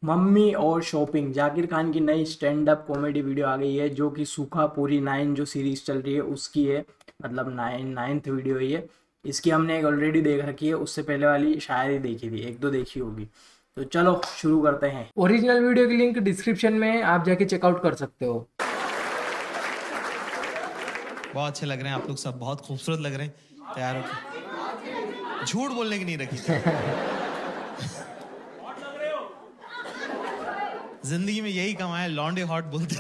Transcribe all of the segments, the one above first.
Mummy और shopping. Zakir Khan की नई स्टैंड अप कॉमेडी वीडियो आ गई है जो कि सूखा पूरी 9 जो सीरीज चल रही है उसकी है। मतलब नाइन्थ वीडियो है ये। इसकी हमने एक ऑलरेडी देख रखी है, उससे पहले वाली शायद ही देखी थी, एक दो देखी होगी। तो चलो शुरू करते हैं। ओरिजिनल वीडियो की लिंक डिस्क्रिप्शन में है, आप जाके चेकआउट कर सकते हो। बहुत अच्छे लग रहे हैं आप लोग, सब बहुत खूबसूरत लग रहे हैं। तैयार हो? झूठ बोलने की नहीं रखी जिंदगी में यही कमाया, लॉन्डे हॉट बोलते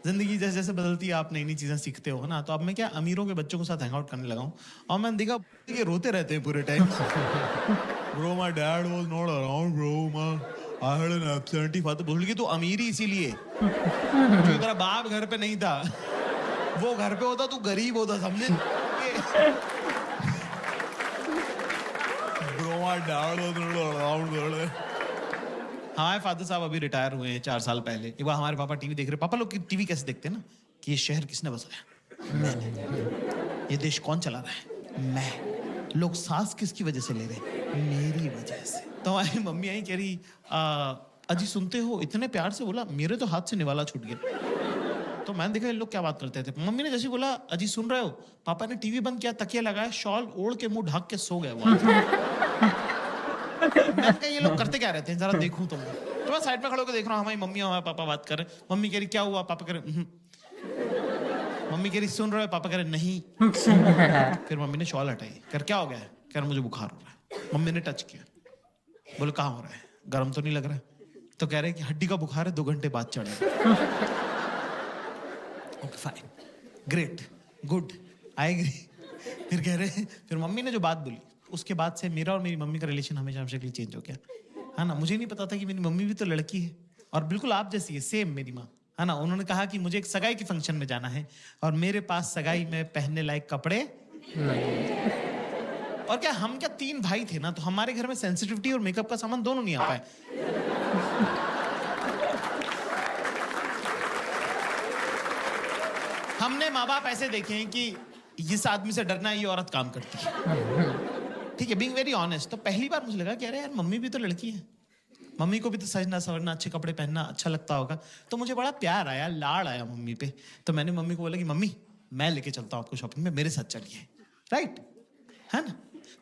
जिंदगी जैसे जैसे बदलती है आप नई नई चीजें सीखते हो ना। तो अब मैं क्या अमीरों के बच्चों के साथ हैंग आउट करने लगा हूँ और मैंने देखा ये रोते रहते हैं पूरे time. Bro my dad was not around bro, I had an absentee father. बोल की तो अमीर ही इसीलिए जो तेरा बाप घर पे नहीं था, वो घर पे होता तू गरीब होता, समझे? Bro my dad was not around. हमारे फादर साहब अभी रिटायर हुए हैं 4 साल पहले। एक बार हमारे पापा टीवी देख रहे, पापा लोग टीवी कैसे देखते हैं ना, कि ये शहर किसने बसाया? मैंने। ये देश कौन चला रहा है? मैं। लोग सांस किसकी वजह से ले रहे? मेरी वजह से। तो हमारी मम्मी आई कह रही, अजी सुनते हो? इतने प्यार से बोला, मेरे तो हाथ से निवाला छूट गया। तो मैंने देखा ये लोग क्या बात करते थे। मम्मी ने जैसे बोला अजी सुन रहे हो, पापा ने टीवी बंद किया, तकिया लगाया, शॉल ओढ़ के मुंह ढक के सो गए वो। मैंने कहा ये लोग करते क्या रहते हैं, जरा देखूं तो मैं साइड में खड़े होकर देख रहा हूँ, हमारी मम्मी और हमारे पापा बात कर रहे हैं। मम्मी कह रही क्या हुआ? पापा कह रहे मम्मी कह रही सुन रहे हो? पापा कह रहे नहीं। फिर मम्मी ने शॉल हटाई, कर क्या हो गया है? कह रहे मुझे बुखार हो रहा है। मम्मी ने टच किया, बोले कहाँ हो रहा है? गर्म तो नहीं लग रहा है? तो कह रहे कि हड्डी का बुखार है, 2 घंटे बाद चढ़ेगा। Okay fine, great, good, I agree. फिर कह रहे, फिर मम्मी ने जो बात बोली उसके बाद से मेरा और मेरी मम्मी का रिलेशन हमेशा हमेशा के लिए चेंज हो गया, है ना। मुझे नहीं पता था कि मेरी मम्मी भी तो लड़की है और बिल्कुल आप जैसी है, सेम मेरी माँ, है ना। उन्होंने कहा कि मुझे एक सगाई के फंक्शन में जाना है और मेरे पास सगाई में पहनने लायक कपड़े नहीं। और क्या हम क्या 3 भाई थे ना, तो हमारे घर में सेंसिटिविटी और मेकअप का सामान दोनों नहीं आ पाए। हमने माँ बाप ऐसे देखे हैं कि इस आदमी से डरना है, ये औरत काम करती है, ठीक है, बीइंग वेरी ऑनेस्ट। तो पहली बार मुझे लगा कि अरे यार मम्मी भी तो लड़की है, मम्मी को भी तो सजना सवरना, अच्छे कपड़े पहनना अच्छा लगता होगा। तो मुझे बड़ा प्यार आया, लाड़ आया मम्मी पे। तो मैंने मम्मी को बोला कि मम्मी मैं लेके चलता हूँ आपको शॉपिंग में, मेरे साथ चलिए, राइट, है ना।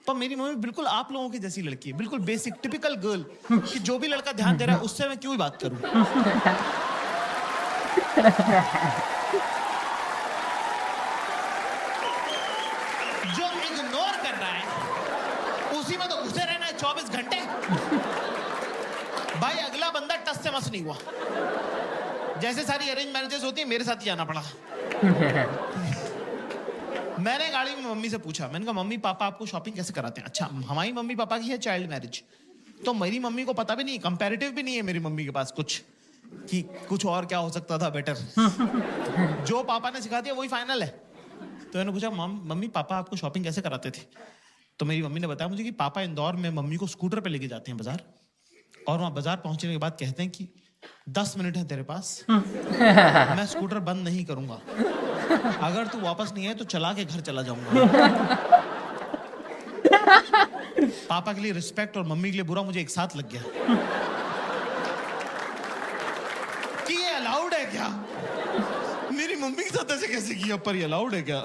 पर मेरी मम्मी बिल्कुल आप लोगों की जैसी लड़की है, बिल्कुल बेसिक टिपिकल गर्ल, कि जो भी लड़का ध्यान दे रहा है उससे मैं क्यों ही बात करूं। जो इग्नोर कर रहा है उसी में तो घुसे रहना है 24 घंटे। भाई अगला बंदा टस से मस नहीं हुआ। जैसे सारी अरेंज मैरिजेस होती है, मेरे साथ ही जाना पड़ा। मैंने गाड़ी में मम्मी से पूछा, मैंने कहा मम्मी पापा आपको शॉपिंग कैसे कराते हैं? अच्छा, हमारी मम्मी पापा की है चाइल्ड मैरिज, तो मेरी मम्मी को पता भी नहीं, कंपैरेटिव भी नहीं है मेरी मम्मी के पास कुछ, कि कुछ और क्या हो सकता था बेटर। जो पापा ने सिखा दिया वही फाइनल है। तो मैंने पूछा मम्मी पापा आपको शॉपिंग कैसे कराते थे? तो मेरी मम्मी ने बताया मुझे कि पापा इंदौर में मम्मी को स्कूटर पे लेके जाते हैं बाजार, और वहां बाजार पहुंचने के बाद कहते हैं कि 10 मिनट है तेरे पास, मैं स्कूटर बंद नहीं करूंगा, अगर तू वापस नहीं आए तो चला के घर चला जाऊंगा। पापा के लिए रिस्पेक्ट और मम्मी के लिए बुरा मुझे एक साथ लग गया कि ये अलाउड है क्या? मेरी मम्मी के साथ ऐसे कैसे किया, पर ये अलाउड है क्या?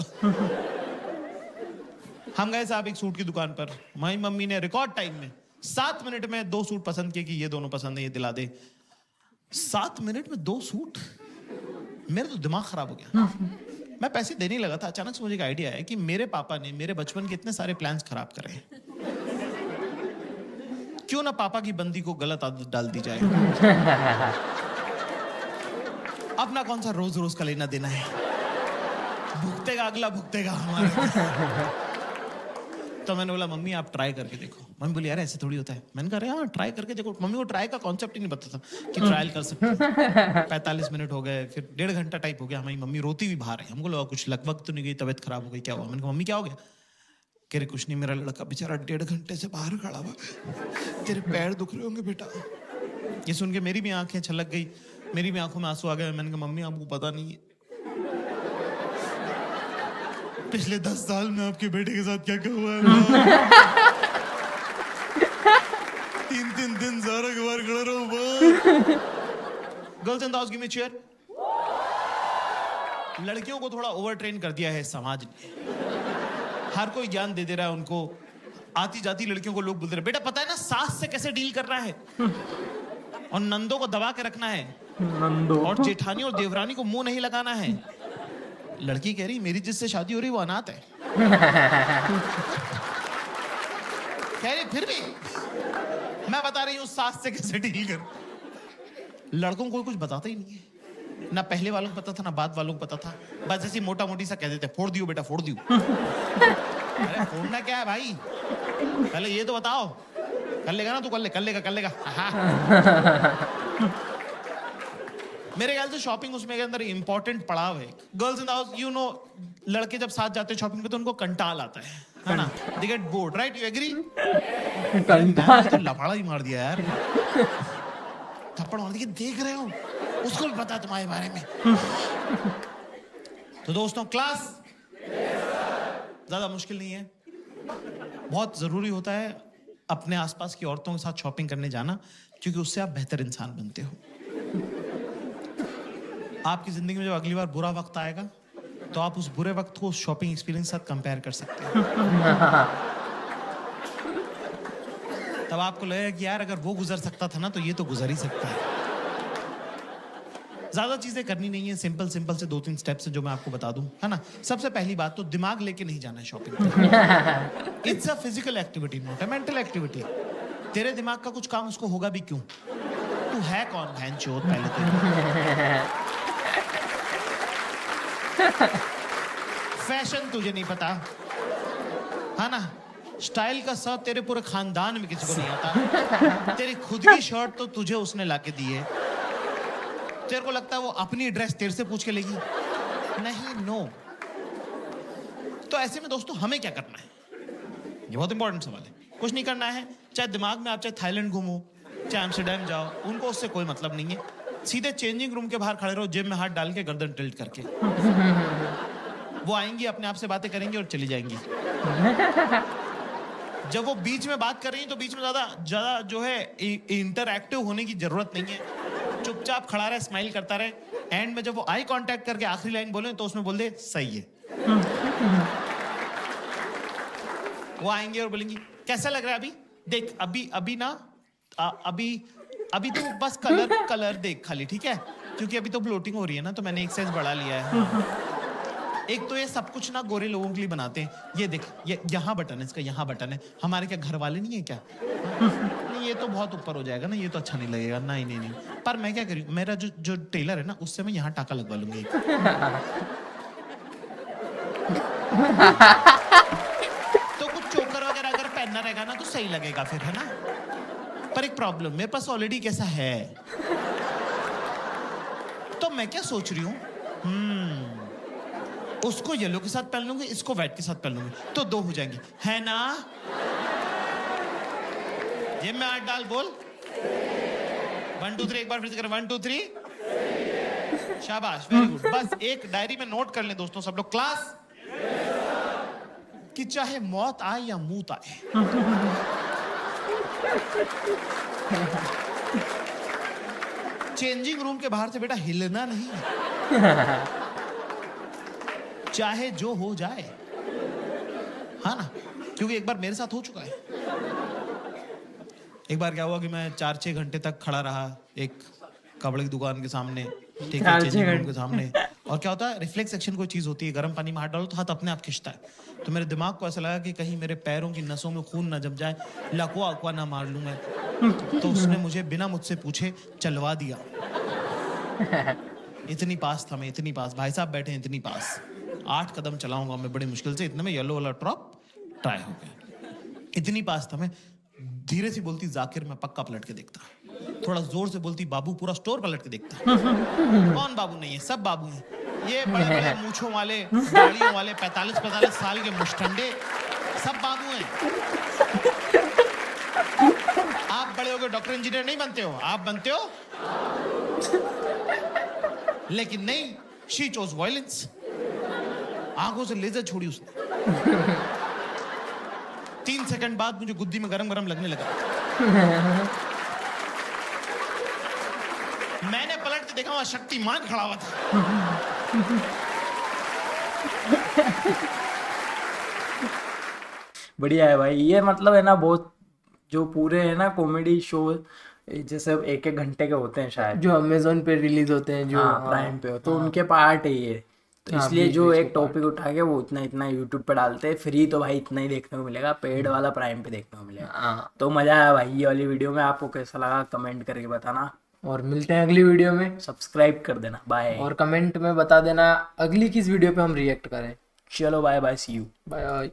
हम गए साहब एक सूट की दुकान पर, हमारी मम्मी ने रिकॉर्ड टाइम में 7 मिनट में 2 सूट पसंद किए कि ये दोनों पसंद है, ये दिला दे। 7 मिनट में 2 सूट, मेरा तो दिमाग खराब हो गया। मैं पैसे देने ही लगा था, अचानक से मुझे एक आइडिया आया कि मेरे पापा ने मेरे बचपन के इतने सारे प्लान्स खराब करे हैं, क्यों ना पापा की बंदी को गलत आदत डाल दी जाए। अपना कौन सा रोज रोज का लेना देना है, भुगतेगा अगला, भुगतेगा हमारा। तो मैंने बोला मम्मी आप ट्राई करके देखो। मम्मी बोली यार ऐसे थोड़ी होता है। मैंने कहा हाँ ट्राई करके देखो। मम्मी को ट्राई का कॉन्सेप्ट ही नहीं पता था कि ट्रायल कर सकते हैं। 45 मिनट हो गए, फिर 1.5 घंटा टाइप हो गया, हमारी मम्मी रोती हुई बाहर है। हमको लगा कुछ लगभग तो नहीं गई, तबीयत खराब हो गई, क्या हुआ? मैंने कहा मम्मी क्या हो गया? कह रहे कुछ नहीं, मेरा लड़का बेचारा 1.5 घंटे से बाहर खड़ा हुआ, तेरे पैर दुख रहे होंगे बेटा। ये सुन के मेरी भी आंखें छलक गई, मेरी भी आंखों में आंसू आ गए। मैंने कहा मम्मी आपको पता नहीं है, पिछले 10 साल में आपके बेटे के साथ क्या क्या हुआ है अल्लाह? 3-3 दिन सारा के बाहर खड़ा रहो। Girls in the house give me chair. लड़कियों को थोड़ा ओवर ट्रेन कर दिया है समाज ने। हर कोई ज्ञान दे रहा है उनको। आती जाती लड़कियों को लोग बोलते रहे, बेटा पता है ना सास से कैसे डील करना है, और नंदों को दबा के रखना है, नंदो और जेठानी और देवरानी को मुंह नहीं लगाना है। लड़की कह रही मेरी जिससे शादी हो रही वो अनाथ है। कह रही फिर भी मैं बता रही हूँ सास से कैसे डील कर। लड़कों को कुछ बताता ही नहीं है, ना पहले वालों को पता था ना बाद वालों को पता था। बस ऐसी मोटा मोटी सा कह देते, फोड़ दियो बेटा फोड़ दियो। अरे फोड़ना क्या है भाई, पहले ये तो बताओ। कर लेगा ना तू, कर लेगा। मेरे ख्याल से शॉपिंग उसमें के अंदर इंपॉर्टेंट पड़ाव है। Girls in the house, you know, लड़के जब साथ जाते हैं शॉपिंग पे तो उनको कंटाल आता है ना? They get bored, right? You agree? कंटाल तो लफाड़ा ही मार दिया यार, थप्पड़ मार दिया। देख रहे हो, उसको भी पता है तुम्हारे बारे में। तो दोस्तों, क्लास ज्यादा मुश्किल नहीं है। बहुत जरूरी होता है अपने आसपास की औरतों के साथ शॉपिंग करने जाना, क्योंकि उससे आप बेहतर इंसान बनते हो। आपकी जिंदगी में जब अगली बार बुरा वक्त आएगा तो आप उस बुरे वक्त को उस शॉपिंग एक्सपीरियंस के साथ कंपेयर कर सकते हो। तब आपको लगेगा कि यार अगर वो गुजर सकता था ना तो ये तो गुजर ही सकता है। ज्यादा चीजें करनी नहीं है, सिंपल से 2-3 स्टेप्स जो मैं आपको बता दूं, है ना? सबसे पहली बात तो दिमाग लेके नहीं जाना है shopping. It's a physical activity, not a mental activity. तेरे दिमाग का कुछ काम उसको होगा भी क्यों? तू है कौन भैंचोद पहले तो? फैशन तुझे नहीं पता, है ना? स्टाइल का सब तेरे पूरे खानदान में किसी को नहीं आता। तेरी खुद की शर्ट तो तुझे उसने लाके दी है। तेरे को लगता है वो अपनी ड्रेस तेरे से पूछ के लेगी? नहीं, नो। तो ऐसे में दोस्तों हमें क्या करना है? ये बहुत इंपॉर्टेंट सवाल है। कुछ नहीं करना है। चाहे दिमाग में आप चाहे थाईलैंड घूमो, चाहे एम्स्टर्डम जाओ, उनको उससे कोई मतलब नहीं है। सीधे चेंजिंग रूम के बाहर खड़े रहो, जेब में हाथ डाल के, गर्दन टिल्ट करके। वो आएंगी, अपने आप से बातें करेंगी और चली जाएंगी। जब वो बीच में बात कर रही है तो बीच में ज्यादा जो है इंटरएक्टिव होने की जरूरत नहीं है। चुपचाप खड़ा रहे, स्माइल करता रहे। एंड में जब वो आई कांटेक्ट करके आखिरी लाइन बोले तो उसमें बोल दे सही है। वो आएंगे और बोलेंगी कैसा लग रहा है अभी? देख अभी ना अभी तो बस कलर देख खाली, ठीक है? क्योंकि अभी तो ब्लोटिंग हो रही है ना, तो मैंने एक साइज बढ़ा लिया है। एक तो ये सब कुछ ना गोरे लोगों के लिए बनाते हैं। ये देख, ये यहाँ बटन है, इसका यहाँ बटन है। हमारे क्या घर वाले नहीं है क्या? नहीं, ये तो बहुत ऊपर हो जाएगा ना, ये तो अच्छा नहीं लगेगा। नहीं। पर मैं क्या करूँ, मेरा जो टेलर है ना, उससे मैं यहाँ टाका लगवा लूंगी। तो कुछ चोकर वगैरह अगर पहनना रहेगा ना तो सही लगेगा फिर, है ना? पर एक प्रॉब्लम, मेरे पास ऑलरेडी कैसा है। तो मैं क्या सोच रही हूँ, उसको येलो के साथ पहन लूंगी, इसको व्हाइट के साथ पहन लूंगी, तो 2 हो जाएंगे, है ना? ये में हाथ डाल, बोल 1 2 3। एक बार फिर से कर, 1 2 3। शाबाश, वेरी गुड। बस एक डायरी में नोट कर लें दोस्तों सब लोग, क्लास, कि चाहे मौत आए या मूत आए, चेंजिंग रूम के बाहर से बेटा हिलना नहीं। चाहे जो हो जाए, हाँ ना? क्योंकि एक बार मेरे साथ हो चुका है। एक बार क्या हुआ कि मैं 4-6 घंटे तक खड़ा रहा एक कपड़े की दुकान के सामने, ठीक है, चेंजिंग रूम के सामने। और क्या होता है, रिफ्लेक्स एक्शन कोई चीज होती है, गर्म पानी में हाथ डालो तो हाथ अपने आप खिंचता है। तो मेरे दिमाग को ऐसा लगा कि कहीं मेरे पैरों की नसों में खून ना जम जाए, लकवा अकवा ना मार लूं मैं। तो उसने मुझे बिना मुझसे पूछे चलवा दिया। इतनी पास था मैं, इतनी पास, भाई साहब बैठे हैं इतनी पास। 8 कदम चलाऊंगा मैं बड़ी मुश्किल से, इतने में येलो वाला ड्रॉप ट्राई हो गया। इतनी पास था मैं। धीरे से बोलती जाकिर, मैं पक्का पलट के देखता। थोड़ा जोर से बोलती बाबू, पूरा स्टोर पलट के देखता। कौन बाबू नहीं है, सब बाबू हैं। ये बड़े बड़े मूंछों वाले, दाढ़ियों वाले 45-45 साल के मुष्टंडे, सब बाबू हैं। आप बड़े होकर डॉक्टर इंजीनियर नहीं बनते हो, आप बनते हो। लेकिन नहीं, शी चोज वायलेंस। आंखों से लेजर छोड़ी उसने। 3 सेकंड बाद मुझे गुद्दी में गरम गरम लगने लगा। मैंने पलट के देखा, वहां शक्तिमान खड़ा हुआ था। बढ़िया है भाई ये, मतलब है ना बहुत, जो पूरे है ना कॉमेडी शो जैसे 1-1 घंटे के होते हैं शायद, जो अमेजोन पे रिलीज होते हैं, जो हाँ प्राइम पे हो, तो उनके पार्ट है ये। तो हाँ, इसलिए बीच जो बीच एक के टॉपिक उठा के वो इतना इतना यूट्यूब पे डालते हैं। फ्री तो भाई इतना ही देखने को मिलेगा, पेड वाला प्राइम पे देखने को मिलेगा। हाँ। तो मजा आया भाई ये वाली वीडियो में। आपको कैसा लगा कमेंट करके बताना, और मिलते हैं अगली वीडियो में। सब्सक्राइब कर देना। बाय। और कमेंट में बता देना अगली किस वीडियो पे हम रिएक्ट करें। चलो bye bye, see you. Bye.